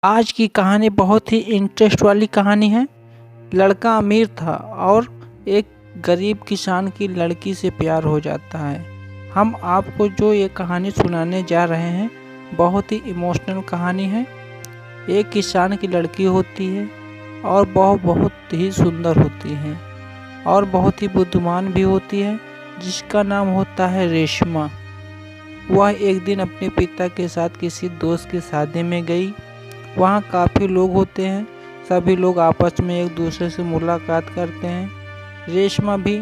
आज की कहानी बहुत ही इंटरेस्ट वाली कहानी है। लड़का अमीर था और एक गरीब किसान की लड़की से प्यार हो जाता है। हम आपको जो ये कहानी सुनाने जा रहे हैं बहुत ही इमोशनल कहानी है। एक किसान की लड़की होती है और बहुत ही सुंदर होती है और बहुत ही बुद्धिमान भी होती है, जिसका नाम होता है रेशमा। वह एक दिन अपने पिता के साथ किसी दोस्त की शादी में गई। वहाँ काफ़ी लोग होते हैं, सभी लोग आपस में एक दूसरे से मुलाकात करते हैं। रेशमा भी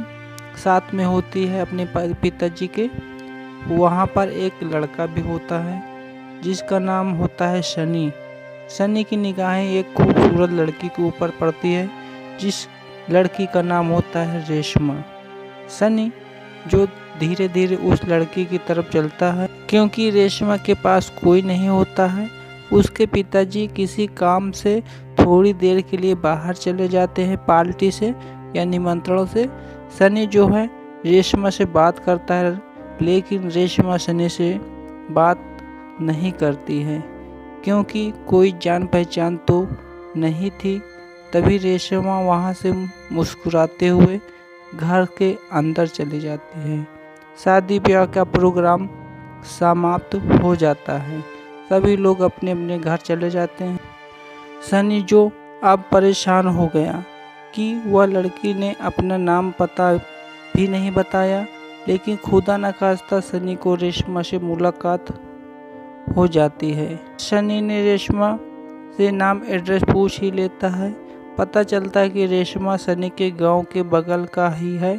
साथ में होती है अपने पिताजी के। वहाँ पर एक लड़का भी होता है जिसका नाम होता है सनी। सनी की निगाहें एक खूबसूरत लड़की के ऊपर पड़ती है, जिस लड़की का नाम होता है रेशमा। सनी जो धीरे धीरे उस लड़की की तरफ चलता है, क्योंकि रेशमा के पास कोई नहीं होता है। उसके पिताजी किसी काम से थोड़ी देर के लिए बाहर चले जाते हैं, पार्टी से या निमंत्रण से। सनी जो है रेशमा से बात करता है, लेकिन रेशमा सनी से बात नहीं करती है, क्योंकि कोई जान पहचान तो नहीं थी। तभी रेशमा वहाँ से मुस्कुराते हुए घर के अंदर चली जाती है। शादी ब्याह का प्रोग्राम समाप्त हो जाता है, सभी लोग अपने अपने घर चले जाते हैं। सनी जो अब परेशान हो गया कि वह लड़की ने अपना नाम पता भी नहीं बताया, लेकिन खुदा न खास्ता सनी को रेशमा से मुलाकात हो जाती है। सनी ने रेशमा से नाम एड्रेस पूछ ही लेता है। पता चलता है कि रेशमा सनी के गांव के बगल का ही है।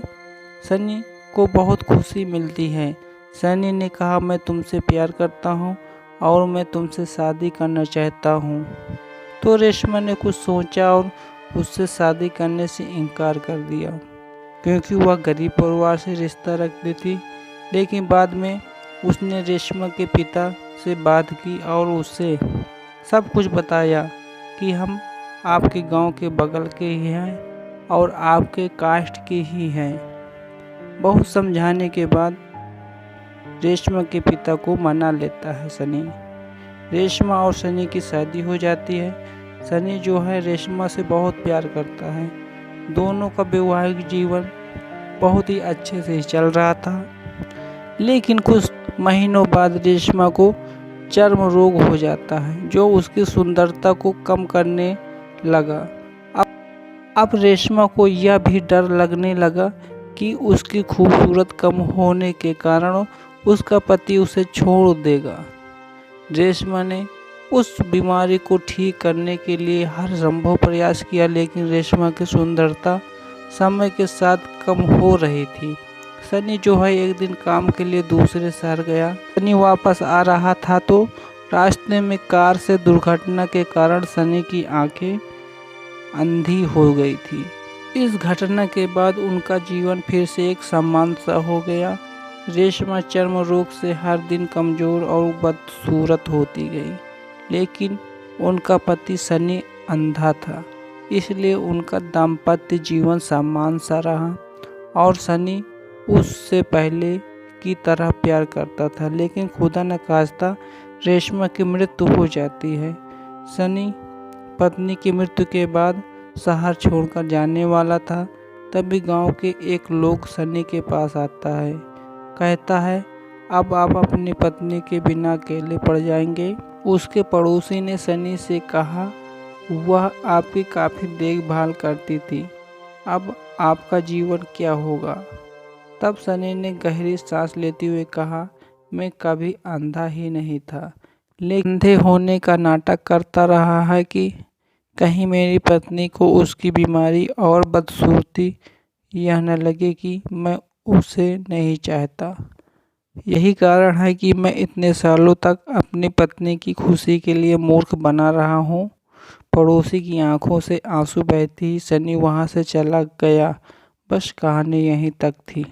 सनी को बहुत खुशी मिलती है। सनी ने कहा, मैं तुमसे प्यार करता हूँ और मैं तुमसे शादी करना चाहता हूँ। तो रेशमा ने कुछ सोचा और उससे शादी करने से इनकार कर दिया, क्योंकि वह गरीब परिवार से रिश्ता रखती थी। लेकिन बाद में उसने रेशमा के पिता से बात की और उससे सब कुछ बताया कि हम आपके गांव के बगल के ही हैं और आपके कास्ट के ही हैं। बहुत समझाने के बाद रेशमा के पिता को मना लेता है सनी। रेशमा और सनी की शादी हो जाती है। सनी जो है रेशमा से बहुत प्यार करता है। दोनों का वैवाहिक जीवन बहुत ही अच्छे से चल रहा था, लेकिन कुछ महीनों बाद रेशमा को चर्म रोग हो जाता है, जो उसकी सुंदरता को कम करने लगा। अब रेशमा को यह भी डर लगने लगा कि उसकी खूबसूरत कम होने के कारण उसका पति उसे छोड़ देगा। रेशमा ने उस बीमारी को ठीक करने के लिए हर संभव प्रयास किया, लेकिन रेशमा की सुंदरता समय के साथ कम हो रही थी। सनी जो है एक दिन काम के लिए दूसरे शहर गया। सनी वापस आ रहा था तो रास्ते में कार से दुर्घटना के कारण सनी की आंखें अंधी हो गई थी। इस घटना के बाद उनका जीवन फिर से एक समान सा हो गया। रेशमा चर्म रोग से हर दिन कमज़ोर और बदसूरत होती गई, लेकिन उनका पति सनी अंधा था, इसलिए उनका दाम्पत्य जीवन समान सा रहा और सनी उससे पहले की तरह प्यार करता था। लेकिन खुदा न खास्ता रेशमा की मृत्यु हो जाती है। सनी पत्नी की मृत्यु के बाद शहर छोड़कर जाने वाला था, तभी गांव के एक लोग सनी के पास आता है, कहता है, अब आप अपनी पत्नी के बिना अकेले पड़ जाएंगे। उसके पड़ोसी ने सनी से कहा, वह आपकी काफ़ी देखभाल करती थी, अब आपका जीवन क्या होगा। तब सनी ने गहरी सांस लेते हुए कहा, मैं कभी अंधा ही नहीं था, लेकिन अंधे होने का नाटक करता रहा है कि कहीं मेरी पत्नी को उसकी बीमारी और बदसूरती यह न लगे कि मैं उसे नहीं चाहता। यही कारण है कि मैं इतने सालों तक अपनी पत्नी की खुशी के लिए मूर्ख बना रहा हूँ। पड़ोसी की आंखों से आंसू बहते ही सनी वहाँ से चला गया। बस कहानी यहीं तक थी।